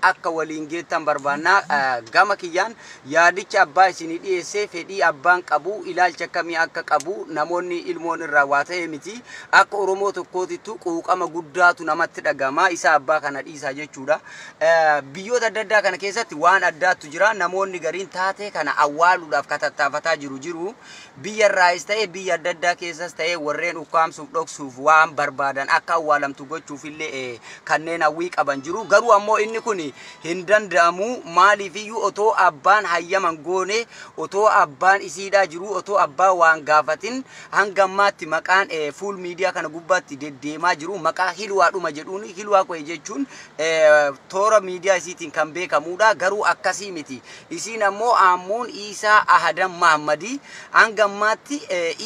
akka waliin geettan barbaannaa gama kiyyaan yaadicha abbaa isinii dhiyeessee fedhii abbaan qabu ilaalcha akkamii akka qabu namoonni ilmoon irraa waa ta'e miti akka Oromoo tokkootittu quuqama guddaatu namatti dhagama isa abbaa kana dhiisaa jechuudha. Biyyoota adda addaa kana keessatti waan addaatu jira namoonni gariin taatee kana awwaaluudhaaf katattaafataa jiru biyya irraas ta'e biyya adda addaa keessas ta'e warreen ukkaamsuuf dhoksuuf waan barbaadan akka awwaalamtu gochuuf illee kanneen hawwii qaban jiru garuu ammoo inni kuni hindandaamu maaliifiyyuu otoo abbaan hayyaman goone otoo abbaan isiidhaa jiru otoo abbaa waan gaafatin hangammaatti maqaan fuul miidiyaa kana gubbaatti deddeemaa jiru maqaa hilwaadhuma jedhuun hilwaa qo'e jechuun toora miidiyaa isiitiin kan beekamuudha garuu akkasii miti isiin ammoo Aamuun Isaa Ahadan Mahammadi hangammaatti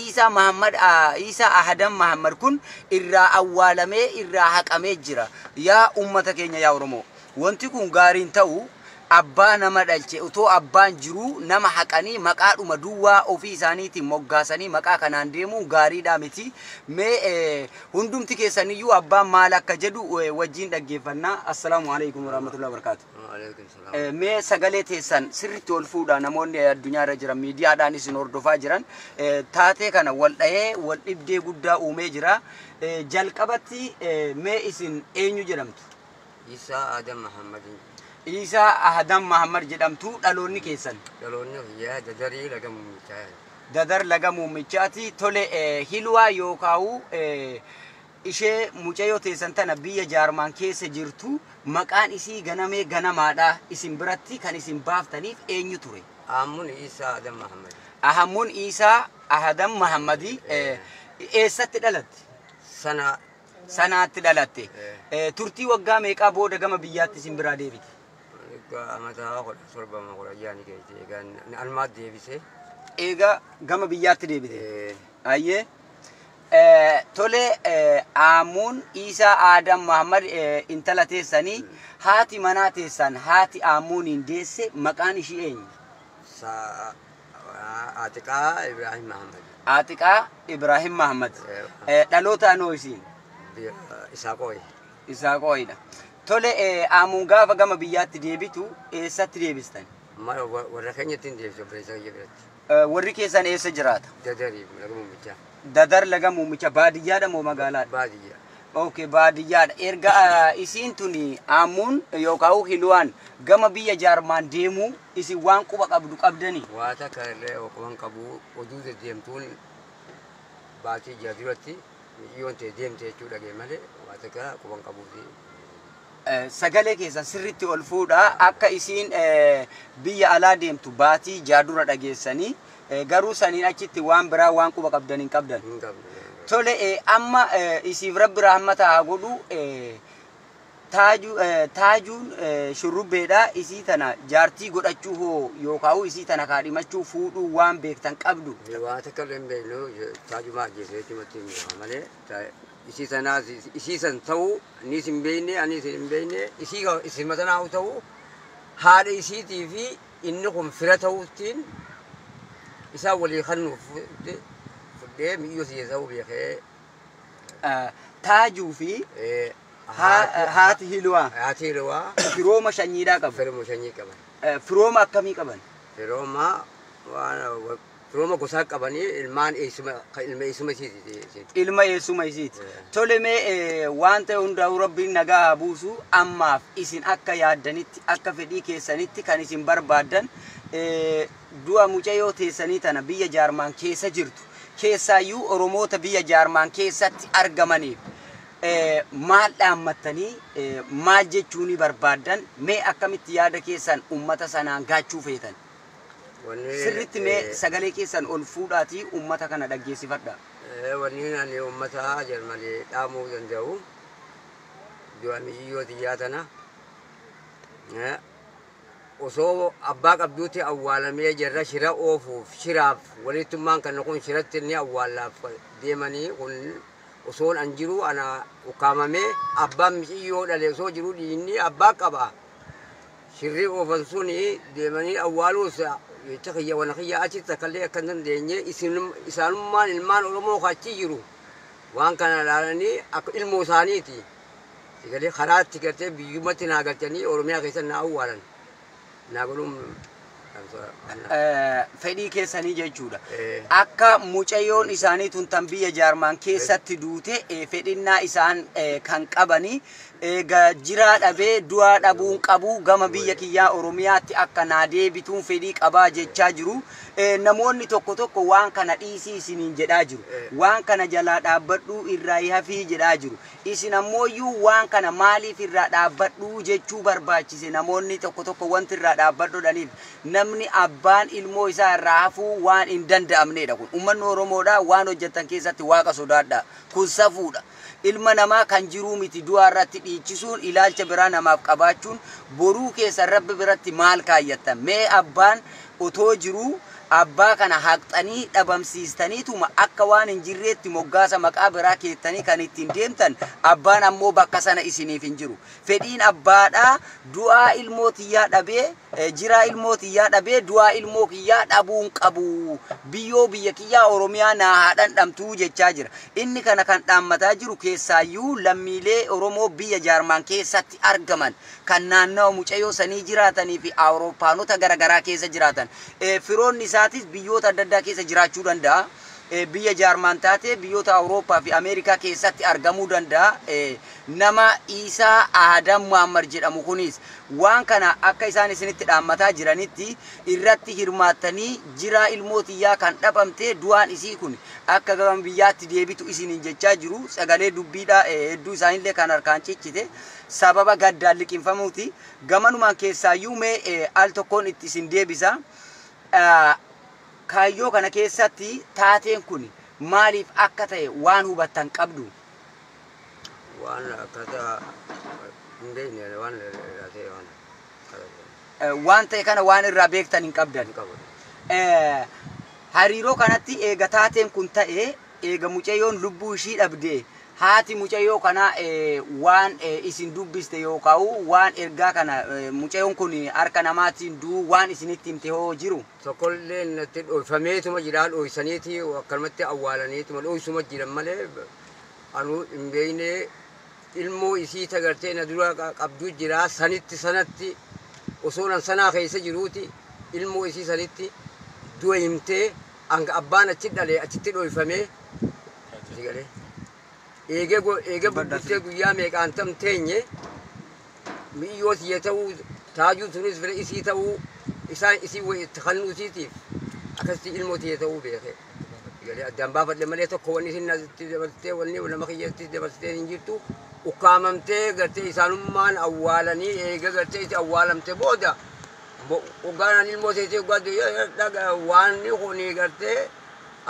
Isaa Ahadan Mahammad kun irraa awwaalamee irraa haqamee jira yaa ummata keenya yaa Oromoo. Wanti kun gaariin ta'u abbaa nama dhalche utoo abbaan jiru nama haqanii maqaadhuma duwwaa ofii isaaniitiin moggaasanii maqaa kanaan deemu gaariidha miti mee hundumti keessaniyyuu abbaan maal akka jedhu wajjin dhaggeeffannaa. Assalaamu alaykum warahmatullahi wabarakatuh. Mee sagalee teessan sirriitti ol fuudha namoonni addunyaarra jiran miidiyaadhaan isin hordofaa jiran taatee kana wal dhahee wal dhibdee guddaa uumee jira jalqabatti mee isin eenyu jedhamtu? Isaa Ahadan Mahammad. Isaa Ahadan Mahammad jedhamtu dhaloonni keessan? Dhaloonni yaa Dadarii laga muumichaa. Dadar laga muumichaati tole hilwaa yookaan ishee mucayyoo teessan tana biyya Jaarmaan keessa jirtu maqaan isii ganamee ganamaadha isin biratti kan isin baaftaniif eenyu ture? Aamuun Isaa Ahadan Mahammad. Aamuun Isaa Ahadan Mahammadi eessatti dhalatte? Sanaatti dhalatte. Turtii waggaa meeqaa booda gama biyyaatti isin biraa deebite? Amataa sorbama yaani keessa eegan almaat deebise. Eega gama biyyaatti deebite. Ayyee. Tole Aamuun Isaa Ahadan Mahammad intala teessanii haati manaa teessan haati Aamuuniin deesse maqaan ishii eenyu? Atiqaa Ibrahim Mahammad. Atiqaa Ibrahim Mahammad. Dhaloota anoo isiin? Isaa qo'e. Isaa qo'edha. Tole Aamuun gaafa gama biyyaatti deebitu eessatti deebistan? Warra keenyatti hin deebisu obboleessa kiyya biratti. Warri keessan eessa jiraata? Dadarii laga muumichaa. Dadar laga muumichaa baadiyyaadha moo magaalaadha? Baadiyyaa. Okay baadiyyaadha. Erga isiin tuni Aamuun yookaan hilwaan gama biyya Jaarmaan deemu isin waan quba qabdu qabdanii? Waa takka illee quban qabu oduu deddeemtuun baatii jaaduratti yoon ta'e deemte jechuudha malee waa takka quban qabuuti. Sagalee keessan sirriitti ol fuudha akka isiin biyya alaa deemtu baatii jaadura dhageessanii garuu saniin achitti waan biraa waan quba qabdan hin qabdan. Tole amma isiif rabbi rahmata haa godhu taajuun shurrubbeedha isii tana jaartii godhachuu hoo yookaan isii tana kaadhimachuu fuudhuu waan beektan qabdu. Waa takka illee hin beeknu taajumaa ajjeeseetti matti malee isii sanaa isii san ta'uu ni sin beekne ani sin beekne isii matanaa ta'uu haadha isiitii fi inni kun fira ta'uutiin isaa walii kannuuf fuudhee miyyoo siyyasa'uu beekee. Taajuu fi haati hilwaa. Haati hilwaa. Firooma shanyiidhaa qaban. Firooma shanyii qaban. Firooma akkamii qaban? Firooma gosaa qabanii ilma eessuma isiiti. Ilma eessuma isiiti. Tole mee waan ta'e hundaa'u rabbiin nagaa haa buusu ammaaf isin akka yaaddanitti akka fedhii keessanitti kan isin barbaadan du'a mucayyoo teessanii tana biyya Jaarmaan keessa jirtu keessaayyuu Oromoota biyya Jaarmaan keessatti argamaniif maal dhaammattanii maal jechuun barbaadan mee akkamitti yaada keessan ummata sanaan gaachuu feetan? Sirriitti mee sagalee keessan ol fuudhaatii ummata kana dhaggeessifadha. Wanni ani ummata Jarmanii dhaamuu danda'u du'a miyyoo xiyyaa tana osoo abbaa qabduutti awwaalamee jirra shira oofuuf shiraaf walittummaan kan kun shiratti inni awwaalaaf deemanii kun osoon an jiru ana ukkaamamee abbaan miyyoo dhale osoo jiru dhiinni abbaa qaba shirri oofan suni deemanii awwaaluus jecha kiyya wana kiyya achitti akkallee akka dandeenye isaanummaan ilmaan Oromoo achi jiru waan kana ilaalanii akka ilmoo isaaniiti Egalee karaatti gartee biyyummatti naa galchanii Oromiyaa keessa naa awwaalan. Naa godhuun fedhii keessanii jechuudha. Akka mucayyoon isaanii tun tan biyya Jaarman keessatti duute fedhinnaa isaan kan qabanii jiraa dhabee du'aa dhabuun qabu gama biyya kiyyaa Oromiyaatti akka naa deebituun fedhii qabaa jechaa jiru. Namoonni tokko tokko waan kana dhiisii isiniin jedhaa jiru. Waan kana jalaa dhaabbadhuu irraa hafii jedhaa jiru. Isin ammooyyuu waan kana maaliif irraa dhaabbadhuu jechuu barbaachise namoonni tokko tokko wanti irraa dhaabbadhuudhaniif namni abbaan ilmoo isaa irraa hafuu waan hin danda'amnedha kun. Uummanni Oromoodhaa waan hojjetan keessatti waaqa sodaadha. Kun safuudha. Ilma namaa kan jiruu miti du'aa irratti dhiichisuun ilaalcha biraa namaaf qabaachuun boruu keessa Rabbi biratti maal kaayyattan? Mee abbaan otoo jiruu abbaa kana haqxanii dhabamsiistaniituma akka waan hin jirreetti moggaasa maqaa biraa keettanii kan ittiin deemtan abbaan ammoo bakka sana isiniif hin jiru. Fedhiin abbaadhaa du'aa ilmoo tiyyaa dhabee jiraa ilmoo tiyyaa dhabee du'aa ilmoo kiyyaa dhabuun qabu. Biyyoo biyya kiyyaa Oromiyaa naa haadhan dhamtuu jechaa jira. Inni kana kan dhaammataa jiru keessaayyuu lammiilee Oromoo biyya Jaarman keessatti argaman kan naannoo mucayyoo sanii jiraatanii fi Awurooppaanota garaagaraa keessa jiraatan. Firoonni isaatis biyyoota adda addaa keessa jiraachuu danda'a. Biyya Jaarman taate biyyoota Awurooppaa fi Ameerikaa keessatti argamuu danda'a. Nama Isaa Adam Muhammad jedhamu kunis waan kana akka isaan isinitti dhaammataa jiranitti irratti hirmaattanii jiraa ilmoo tiyyaa kan dhabamte du'aan isii kun akka gama biyyaatti deebitu isiniin jechaa jiru. Sagalee dubbiidhaa hedduu isaanillee kan harkaan ciccite sababa gaddaan liqinfamuuti. Gamanumaan keessaayyuu mee al tokkoon itti isin deebisa. Kaayyoo kana keessatti taateen kun maaliif akka ta'e waan hubattan qabdu? Waan akkata hin beekne waan ta'e kana waan irraa beektan hin qabdan. Hariiroo kanatti eega taateen kun ta'e eega mucayyoon lubbuu ishii dhabdee haati mucayyoo kana waan isin dubbiste yookaan waan ergaa kana mucayyoon kun harka namaatiin duu waan isinitti himte hoo jiru? Tokkollee natti dhoyfameetuma jira dhoysaniiti akkanumatti awwaalaniituma dhoysuma jiran malee anu hin beekne ilmoo isii tagartee na dura qabdu jira sanatti osoo nan sanaa keessa jiruuti ilmoo isii sanitti du'a himtee hanga abbaan achi dhalee achitti dhoyfamee galee. Eega bubbultee guyyaa meeqaan tam teenye mi'iyoo tiyya ta'uu taajuu sunis fira isii ta'uu isaan isii kannuu isiitiif akkasitti ilmoo tiyya ta'uu beeke. Addaan baafadhe malee tokko wanni isin natti dabaltee wanni nama kiyyatti dabaltee hin jirtu ukkaamamtee gartee isaanummaan awwaalanii eega gartee itti awwaalamte booda hoggaanaan ilmoo teessee hoggaa waan kuni gartee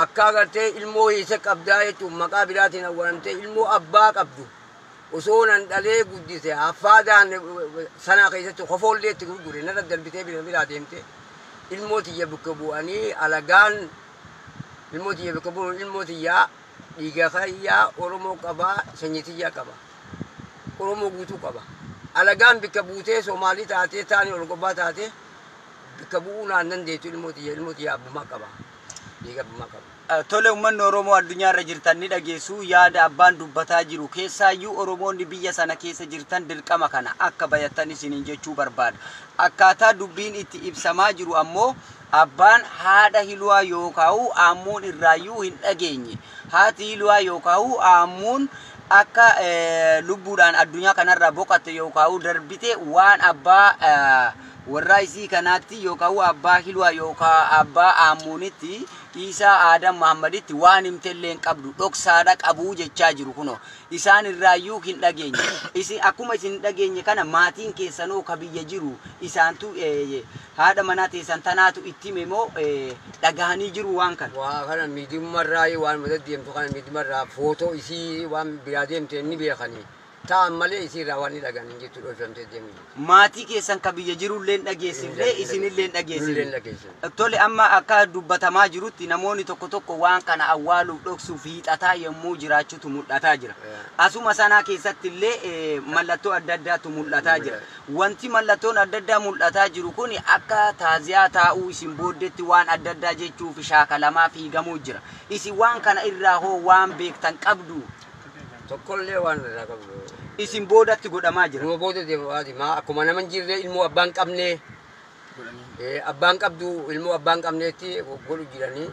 akka gartee ilmoo isa qabdaa jechuun maqaa biraatiin awwaalamtee ilmoo abbaa qabdu osoo nan dhalee guddise affaadhaan sanaa keessatti kofoollee itti gurgure narra darbitee biraa deemte ilmoo tiyya bakka bu'anii alagaan ilmoo tiyya bakka bu'uun ilmoo tiyyaa dhiiga kayyaa Oromoo qabaa sanyii tiyyaa qaba Oromoo guutuu qaba alagaan bakka buutee Somaalii taatee taanii ol gobbaa taatee bakka bu'uu naan dandeettu ilmoo tiyyaa abbummaa qaba. Tole uummanni Oromoo addunyaarra jirtan ni dhageessu yaada abbaan dubbataa jiru keessaayyuu Oromoonni biyya sana keessa jirtan dirqama kana akka bayattan isiniin jechuu barbaada. Akkaataa dubbiin itti ibsamaa jiru ammoo abbaan haadha Hiluwaa yookaan Aammuun irraayyuu hin dhageenye. Haati Hiluwaa yookaan Aammuun akka lubbuudhaan addunyaa kanarra boqotte yookaan darbite waan abbaa warra isii kanaatti yookaan abbaa Hiluwaa yookaan abbaa Aammuunitti Isaa Adam Muhammaditti waan himtellee qabdu dhoksaadha qabuu jechaa jiru kuno isaan irraayyuu hin dhageenye. Isin akkuma isin dhageenye kana maatiin keessanoo ka biyya jiru isaantu haadha manaa teessan tanaatu itti memoo dhagahanii jiru waan kana. Waa kana miidhummarraa waan mata deemtu kana miidhummarraa footoo isii waan biraa deemte ni beekanii. Ta'an malee isiirraa waan ni dhagahanii jettu dhoofamtee deemni. Maatii keessan ka biyya jirullee dhageessiflee isinillee dhageessiflee. Tole amma akka dubbatamaa jirutti namoonni tokko tokko waan kana awwaaluuf dhoksuuf hiixataa yommuu jiraachuutu mul'ataa jira. Asuma sanaa keessatti illee mallattoo adda addaatu mul'ataa jira. Wanti mallattoon adda addaa mul'ataa jiru kun akka taaziyaa taa'uu isin booddeetti waan adda addaa jechuuf shaakalamaa fiigamuu jira. Isin waan kana irraa hoo waan beektan qabdu. Tokkollee waan irraa qabdu. isin boodatti godhamaa jira. Numa booda deemaati maa akkuma nama jirre ilmoo abbaan qabne abbaan qabdu ilmoo abbaan qabneetti godhu jiranii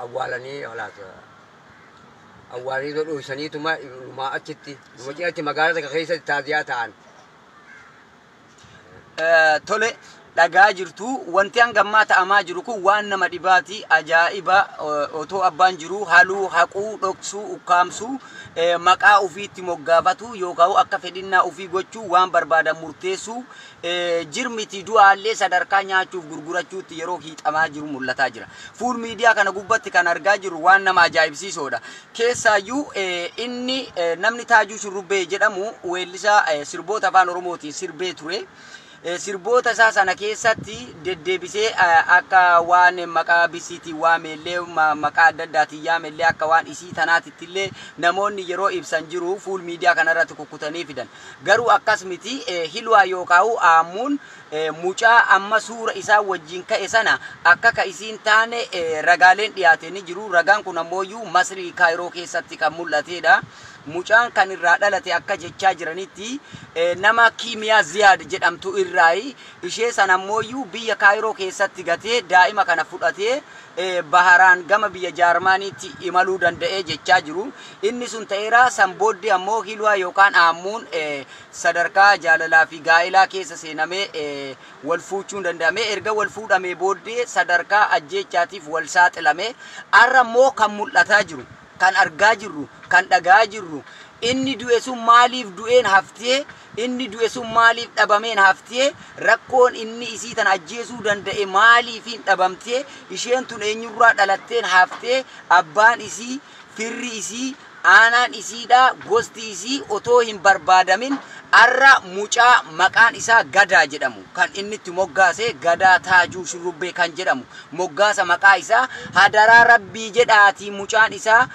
awwaalanii halaata awwaalanii dho'isaniituma ilmaa achitti numa cinatti magaalaa takka keessatti taaziyaa ta'an. Tole dhagaa jirtu wanti hangammaa ta'amaa jiru kun waan nama dhibaati ajaa'iba otoo abbaan jiru haluu haquu dhoksuu ukkaamsuu maqaa ofiitti moggaafatu yookaan akka fedhinnaa ofii gochuu waan barbaadan murteessuu jirmiti du'aallee sadarkaa nyaachuuf gurgurachuutti yeroo hiixamaa jiru mul'ataa jira. Fuul miidiyaa kana gubbatti kan argaa jiru waan nama ajaa'ibsiisoodha. Keessaayyuu inni namni Taajuu Shurrubbee jedhamu weellisaa sirboota afaan Oromootiin sirbee ture. Sirboota isaa sana keessatti deddeebisee akka waan maqaa bisiitii waamellee maqaa adda addaatiin yaamellee akka waan isii tanaatittillee namoonni yeroo ibsan jiru fuul miidiyaa kanarratti kukkutanii fidan. Garuu akkas miti hilwaa yookaan aamuun mucaa amma suura isaa wajjin ka'e sana akka ka isiin taane ragaaleen dhiyaatanii jiru. Ragaan kun ammoo Masrii Kaayiroo keessatti kan mul'atedha. Mucaan kan irraa dhalate akka jechaa jiranitti nama Kiimiyaa Ziyaad jedhamtu irraayi ishee sana ammoo biyya Kaayiroo keessatti gatee daa'ima kana fudhatee baharaan gama biyya Jaarmaaniitti imaluu danda'ee jechaa jiru. Inni sun ta'eera san booddee ammoo hilwaa yookaan aamuun sadarkaa jaalalaa fi gaa'ilaa keessa seenamee wal fuuchuun danda'ame. Erga wal fuudhamee booddee sadarkaa ajjeechaatiif wal saaxilame. Arra ammoo kan mul'ataa jiru. Kan argaa jirru kan dhagaa jirru inni du'e sun maaliif du'een haftee inni du'e sun maaliif dhabameen haftee rakkoon inni isii tan ajjeesuu danda'e maaliif hin dhabamtee isheen tun eenyurraa dhalatteen haftee abbaan isii firri isii aanaan isiidha gosti isii otoo hin barbaadamin arra mucaa maqaan isaa Gadaa jedhamu kan inni itti moggaase Gadaa Taajuu Shurrubbee kan jedhamu moggaasa maqaa isaa hadaraa rabbii jedhaati mucaan isaa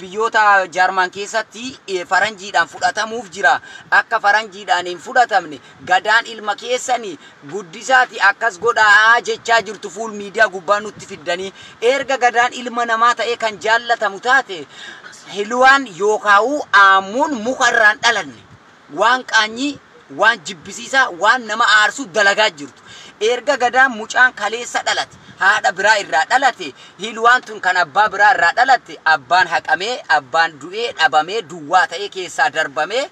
biyyoota Jaarmaan keessatti faranjiidhaan fudhatamuuf jira akka faranjiidhaan hin fudhatamne Gadaan ilma keessanii guddisaati akkas godhaa jechaa jirtu fuul miidiyaa gubbaa nutti fiddanii erga Gadaan ilma namaa ta'ee kan jaallatamu taate hilwaan yookaan aamuun muka irraan dhalanne waan qaanyii waan jibbisiisaa waan nama aarsu dalagaa jirtu erga Gadaan mucaan kaleessa dhalate haadha biraa irraa dhalate hilwaan tun kan abbaa biraa irraa dhalate abbaan haqamee abbaan du'ee dhabamee duwwaa ta'ee keessaa darbamee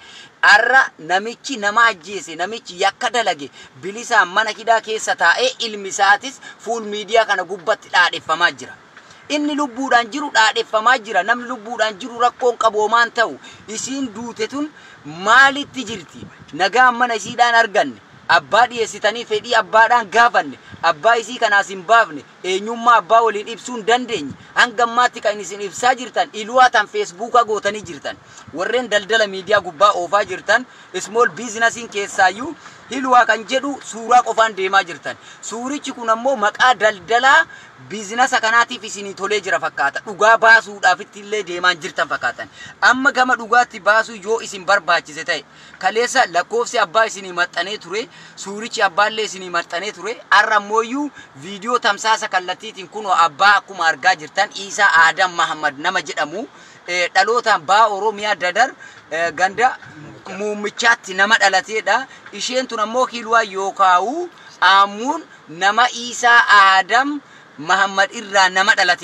arra namichi nama ajjeese namichi yakka dalage bilisaan mana hidhaa keessa taa'ee ilmi isaatis fuul miidiyaa kana gubbatti dhaadheeffamaa jira. Inni lubbuudhaan jiru dhaadheeffamaa jira. Namni lubbuudhaan jiru rakkoon qaboomaan ta'u isiin duute tun maalitti jirti? Nagaan mana isiidhaan arganne abbaa dhiyeessitanii fedhii abbaadhaan gaafanne abbaa isii kanaas hin baafne eenyummaa abbaa waliin ibsuu hin dandeenye hanga ammaatti kan isin ibsaa jirtan ilwaa tan feesbuukaa gootanii jirtan warreen daldala miidiyaa gubbaa oofaa jirtan small businessiin keessaayyuu hilwaa kan jedhu suuraa qofaan deemaa jirtan. Suurichi kun ammoo maqaa daldalaa biizinasa kanaatiif isinii tolee jira fakkaata. Dhugaa baasuudhaafitti illee deemaan jirtan fakkaatan. Amma gama dhugaatti baasuu yoo isin barbaachise ta'e kaleessa lakkoofsi abbaa isinii maxxanee ture suurichi abbaallee isinii maxxanee ture arra ammoo viidiyoo tamsaasa kallattiitiin kunoo abbaa akkuma argaa jirtan Isaa Adam Mahammad nama jedhamu dhalootaan baa Oromiyaa Dadar ganda muummichaatti nama dhalateedha. Isheen tun ammoo hilwaa yookaan aamuun nama Isaa Adam Mahammad irraa nama dhalate.